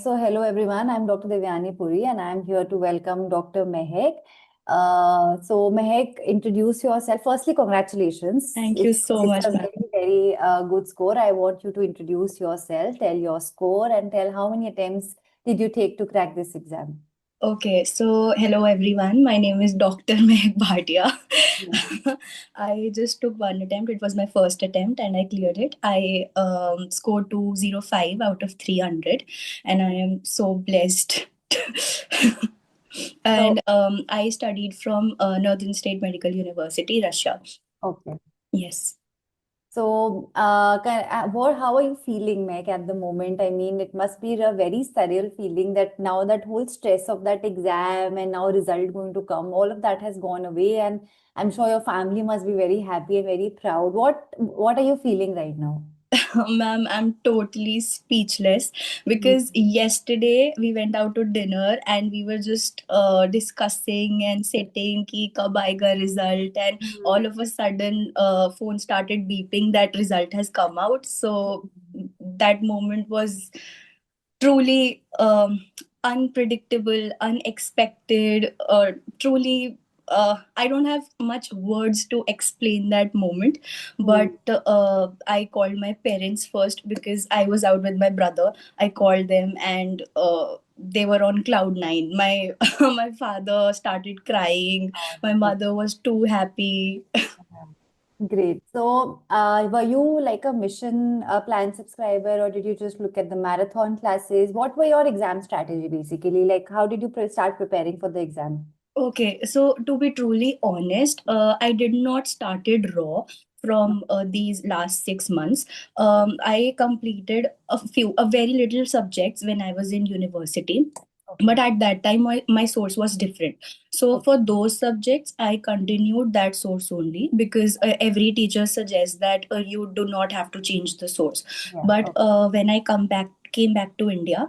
so hello everyone. I'm Dr. Devyani Puri and I'm here to welcome Dr. Mehek. So Mehek, introduce yourself. Firstly, congratulations. Thank you It's, so it's much, a ma'am. very good score. I want you to introduce yourself, tell your score, and tell how many attempts did you take to crack this exam. Okay, so hello everyone. My name is Dr. Mehak Bhatia. Yeah. I just took one attempt. It was my first attempt and I cleared it. I scored 205 out of 300 and I am so blessed. So, And I studied from Northern State Medical University, Russia. okay. Yes. So, how are you feeling, Meg, at the moment? I mean, it must be a very surreal feeling that now that whole stress of that exam and now result going to come, all of that has gone away, and I'm sure your family must be very happy and very proud. What are you feeling right now? Ma'am, I'm totally speechless because yesterday we went out to dinner and we were just discussing and sitting ki kab aayega result, and Mm. all of a sudden phone started beeping that result has come out. So that moment was truly unpredictable, unexpected, truly. I don't have much words to explain that moment, but Mm. I called my parents first because I was out with my brother. I called them and they were on cloud nine. My my father started crying. My mother was too happy. Great. So, were you like a mission plan subscriber, or did you just look at the marathon classes? What were your exam strategy basically? Like, how did you start preparing for the exam? Okay, so to be truly honest, I did not started raw from these last 6 months. I completed a very little subjects when I was in university, Okay. but at that time my source was different. So Okay. for those subjects, I continued that source only because every teacher suggests that you do not have to change the source. Yeah. But Okay. when I came back to India,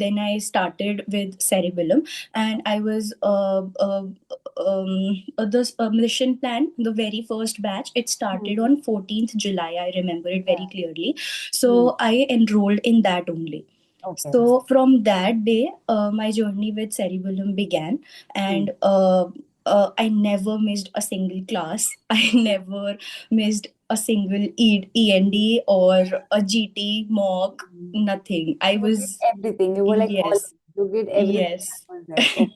then I started with cerebellum and I was this mission plan, the very first batch, it started Mhm. on 14th July. I remember it very Yeah. clearly. Hmm. So I enrolled in that only. Okay. So from that day, my journey with cerebellum began, Hmm. and I never missed a single class. I never missed a single END or a GT mock. Hmm. Nothing. I You did was everything. You were like all, yes, you did everything that yes. was there. Okay.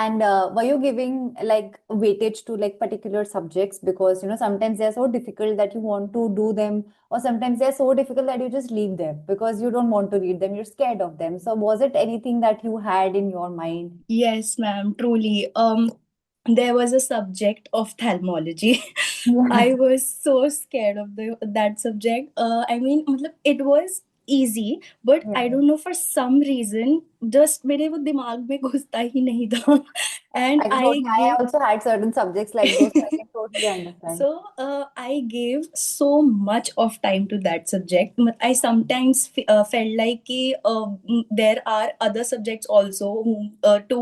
And were you giving like weightage to like particular subjects because sometimes they're so difficult that you want to do them, or sometimes they're so difficult that you just leave them because you don't want to read them, you're scared of them. So was it anything that you had in your mind? Yes, ma'am, truly. There was a subject of ophthalmology. I Yeah. was so scared of the that subject. I mean, matlab, it was easy, but I Yeah. don't know for some reason, just मेरे वो दिमाग में घुसता ही नहीं था. And I I gave also had certain subjects like those, so I can totally understand. so I gave so much of time to that subject. I sometimes felt like there are other subjects also to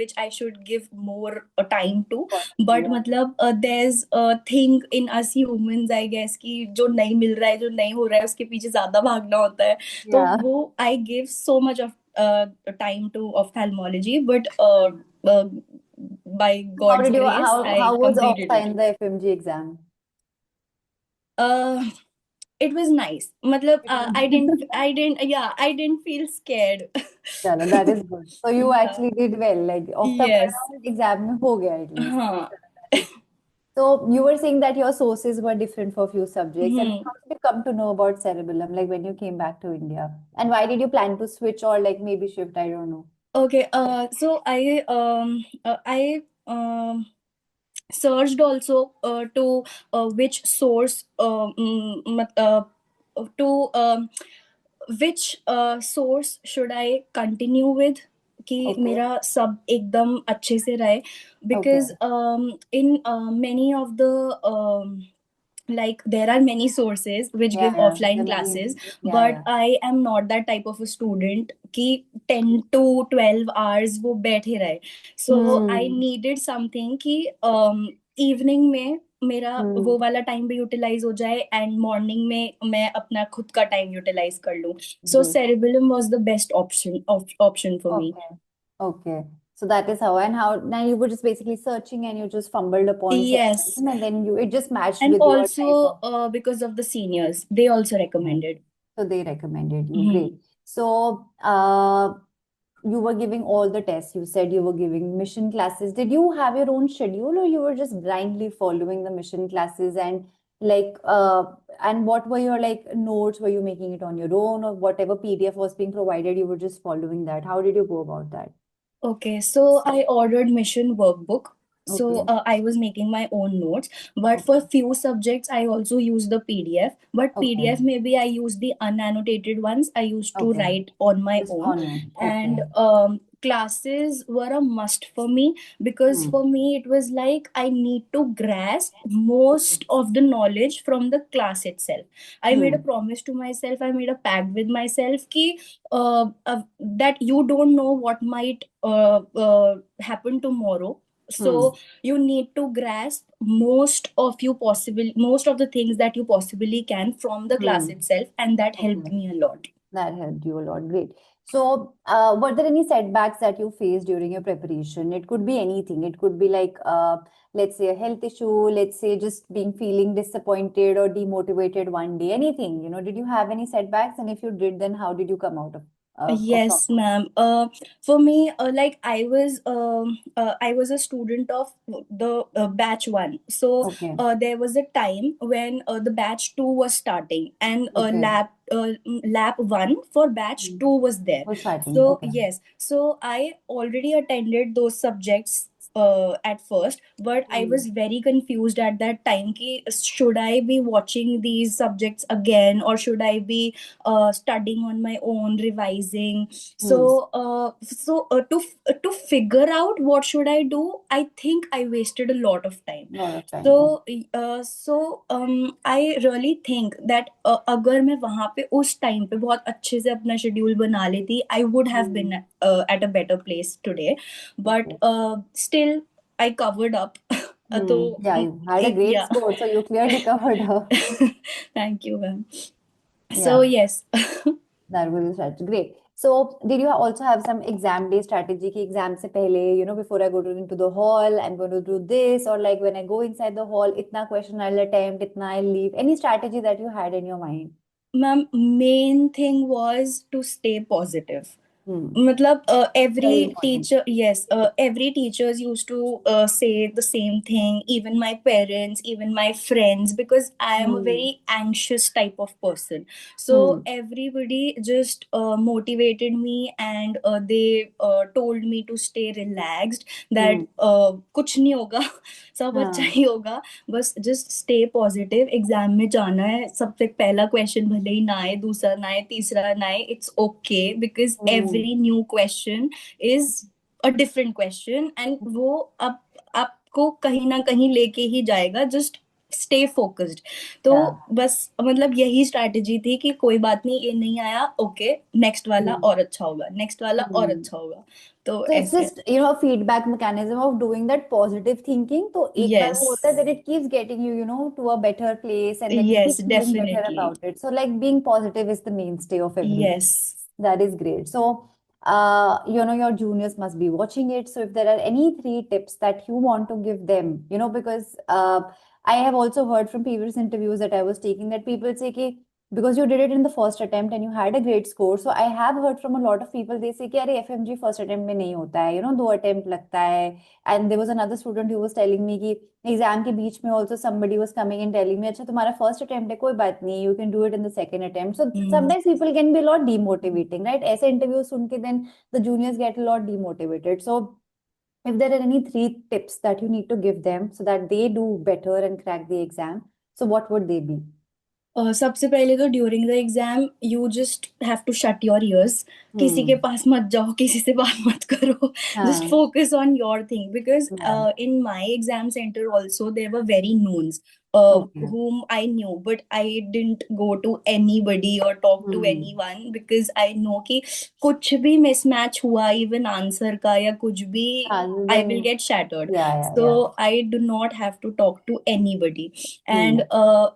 which I should give more time to. Quality, But yeah. there's a thing in us humans, I guess, कि जो नहीं मिल रहा है, जो नहीं हो रहा है, उसके पीछे ज्यादा भागना होता है. तो Yeah. वो I gave so much of time to ophthalmology, but uh, by How God's did you grace, I how was completed Offa it. in the FMG exam? Uh, it was nice. Matlab, It was I didn't feel scared. Chalo, that is good. So you Yeah. actually did well. Like of the Yes. exam में हो गया at least. हाँ. That is. So you were saying that your sources were different for few subjects, and Hmm. how did you come to know about cerebellum? Like when you came back to India, and why did you plan to switch or like maybe shift? I don't know. Okay. So I searched also to which source to which source should I continue with कि Okay. मेरा सब एकदम अच्छे से रहे Okay. because in many of the like there are many sources which Yeah, give yeah. There offline are many. classes, Yeah, but yeah. I am not that type of a student कि 10 to 12 hours वो बैठे रहे. So I Hmm. needed something कि evening में मेरा वो Hmm. वाला time भी यूटिलाइज हो जाए एंड मॉर्निंग में मैं अपना खुद का टाइम यूटिलाइज कर लूँ. सो Great. cerebellum was the best option for me. Okay. Okay. So that is how, and how now you were just basically searching and you just fumbled upon Yes, cerebellum and then you it just matched and with your type also of. because of the seniors, they also Mhm. recommended. So they recommended you. Mhm. Great. So you were giving all the tests. You said you were giving mission classes. Did you have your own schedule or you were just blindly following the mission classes and what were your like notes? Were you making it on your own or whatever PDF was being provided, you were just following that? How did you go about that? Okay, so I ordered mission workbook. So Okay. I was making my own notes, but for Okay. few subjects I also used the PDF. But Okay. PDF maybe I used the unannotated ones. I used to Okay. write on my Just own, on your. and Okay. classes were a must for me because Hmm. for me it was like I need to grasp most of the knowledge from the class itself. I made a Hmm. promise to myself. I made a pact with myself ki that you don't know what might happen tomorrow, Hmm. so you need to grasp most of the things that you possibly can from the class Hmm. itself, and that helped Okay. me a lot. That helped you a lot. Great. So, were there any setbacks that you faced during your preparation? It could be anything. It could be like, let's say, a health issue, let's say, just being feeling disappointed or demotivated one day, anything. Did you have any setbacks? And if you did, then how did you come out of from? Yes, ma'am. For me, like I was a student of the batch one. So Okay. there was a time when the batch two was starting, and Okay. lab one for batch Hmm. two was there. For starting. So Okay. yes, so I already attended those subjects at first, but I Hmm. was very confused at that time. Ki, should I be watching these subjects again, or should I be studying on my own, revising? Hmm. To figure out what should I do, I think I wasted a lot of time. Lot of time. Okay. So I really think that अगर मैं वहां पे उस time पे बहुत अच्छे से अपना शेड्यूल बना लेती, I would have been Hmm. at a better place today. But Okay. still I covered up. तो Hmm. Yeah, you had a great yeah. score, so you clearly covered up. Thank you, ma'am. So Yeah. yes. That was strategy. Great. So, did you also have some exam day strategy? Ki exam se pehle, before I go into the hall, I'm going to do this, or like when I go inside the hall, itna question I'll attempt, itna I'll leave. Any strategy that you had in your mind? Ma'am, main thing was to stay positive. Hmm. मतलब Very every important. teacher, yes, every teachers used to say the same thing, even my parents, even my friends, because I am a Hmm. very anxious type of person. So Hmm. everybody just motivated me, and they told me to stay relaxed, that Hmm. कुछ नहीं होगा, सब अच्छा हाँ. ही होगा, बस just stay positive. Exam में जाना है, सबसे पहला क्वेश्चन भले ही ना आए, दूसरा ना आए, तीसरा ना आए, it's okay, because Hmm. Every new question is a different question, and वो आप आपको कहीं ना कहीं लेके ही जाएगा. Just stay focused. तो Yeah. बस मतलब यही स्ट्रैटेजी थी कि कोई बात नहीं, ये नहीं आया, ओके, नेक्स्ट वाला Hmm. और अच्छा होगा, नेक्स्ट वाला और Hmm. अच्छा होगा. तो So it's ऐसे. just, a feedback mechanism of doing that positive thinking. So एक बार यस. वो होता है that it keeps getting you, to a better place and then you yes, keep feeling better definitely. about it. So like being positive is the mainstay of everything. Yes. That is great. So, your juniors must be watching it. So if there are any three tips that you want to give them, because I have also heard from previous interviews that I was taking that people say, कि because you did it in the first attempt and you had a great score. So I have heard from a lot of people, they say कि अरे FMG first attempt में नहीं होता है, दो attempt लगता है. And there was another student who was telling me कि एग्जाम के बीच में also somebody was coming and telling me अच्छा तुम्हारा first attempt है कोई बात नहीं, you can do it in the second attempt. So sometimes people can be a lot demotivating, right? ऐसे interview सुन के then the juniors get a lot demotivated. So if there are any three tips that you need to give them so that they do better and crack the exam, so what would they be? सबसे पहले तो during the exam you just have to shut your ears. किसी के Hmm. पास मत जाओ, किसी से बात मत करो. जस्ट हाँ. Focus on your thing, because Yeah. In my exam centre also there were very nuns. Okay. whom I knew, but I didn't go to anybody or talk to Hmm. anyone because I know कि कुछ भी mismatch हुआ even answer का या कुछ भी I will Then get shattered. yeah. So I do not have to talk to anybody. Hmm.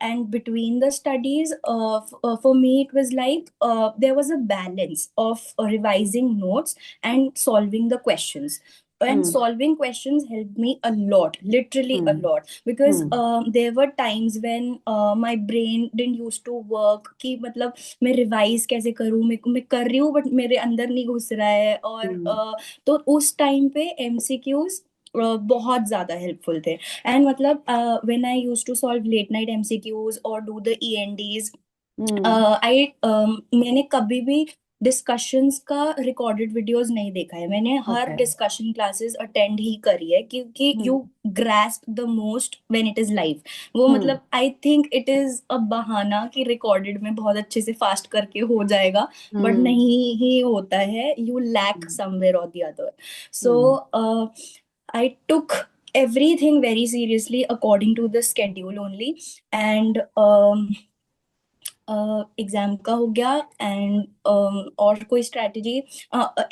And between the studies, for me it was like there was a balance of revising notes and solving the questions. And Hmm. solving questions helped me a lot, literally a Hmm. lot, because Hmm. there were times when my brain didn't used to work कि मतलब मैं revise कैसे करूँ, मैं कर रही हूँ but मेरे अंदर नहीं घुस रहा है, और Hmm. तो उस टाइम पे एमसीक्यूज बहुत ज्यादा हेल्पफुल थे. एंड मतलब when I used to solve late night MCQs और do the ends, Hmm. I मैंने कभी भी डिस्कशंस का रिकॉर्डेड वीडियोस नहीं देखा है. मैंने हर Okay. डिस्कशन क्लासेस अटेंड ही करी है, क्योंकि Hmm. You grasp the most when it is live. वो Hmm. मतलब I think it is a बहाना कि रिकॉर्डेड में बहुत अच्छे से फास्ट करके हो जाएगा, बट Hmm. नहीं ही होता है. You lack Hmm. समवेयर और the other. So Hmm. I took everything very seriously according to the schedule only. And exam का हो गया. एंड और कोई strategy,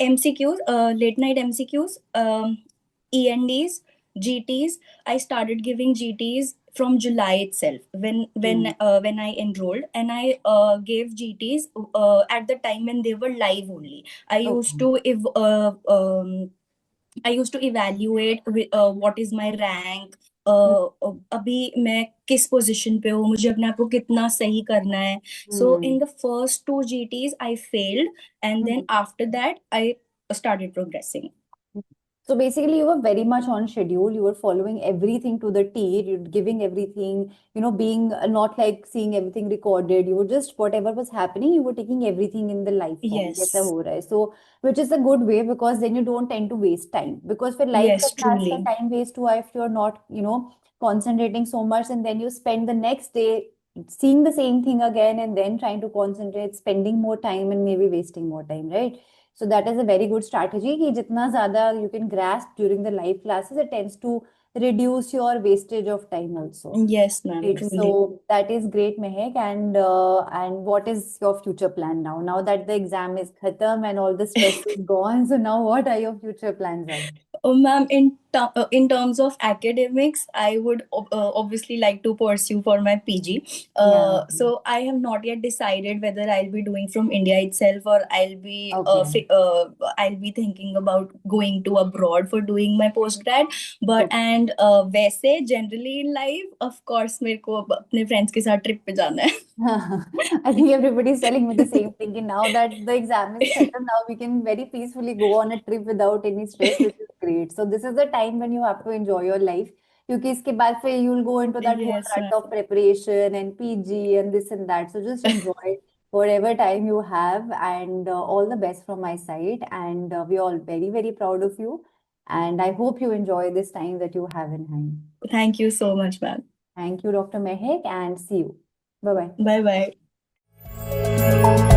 MCQs, late night MCQs, ENDs, GTs. I started giving GTs from July itself, when I enrolled, and I gave GTs at the time when they were live only. I used Okay. to I used to evaluate what is my rank. Hmm. अभी मैं किस position पे हूँ, मुझे अपने आप को कितना सही करना है. सो Hmm. In the first 2 GTs I failed, and then Hmm. after that I started progressing. So basically, you were very much on schedule. You were following everything to the T. You're giving everything, being not like seeing everything recorded. You were just whatever was happening, you were taking everything in the live form. जैसा Yes, हो रहा है. So, which is a good way because then you don't tend to waste time. Because for live का yes, class का truly. time waste हुआ if you're not, concentrating so much, and then you spend the next day seeing the same thing again and then trying to concentrate, spending more time and maybe wasting more time, right? So that is a very good strategy कि जितना ज़्यादा you can grasp during the live classes, it tends to reduce your wastage of time also. Yes, ma'am, Right. truly. So that is great, Mehek. And what is your future plan now? Now that the exam is khatam and all the stress is gone, so now what are your future plans are? Oh, ma'am, in terms of academics, I would obviously like to pursue for my PG. Yeah. So I have not yet decided whether I'll be doing from India itself, or Okay. I'll be thinking about going to abroad for doing my postgrad. But Okay. and वैसे generally in life, of course, मेरे को अपने friends के साथ trip पे जाना है. I think everybody's telling me the same thing. And now that the exam is settled, now we can very peacefully go on a trip without any stress, which is great. So this is the time when you have to enjoy your life. क्योंकि इसके बाद फिर you'll go into that whole Yes, rut ma'am. of preparation and PG and this and that. So just enjoy whatever time you have, and all the best from my side. And we're all very, very proud of you. And I hope you enjoy this time that you have in hand. Thank you so much, ma'am. Thank you, Dr. Mehek, and see you. Bye bye. Bye bye.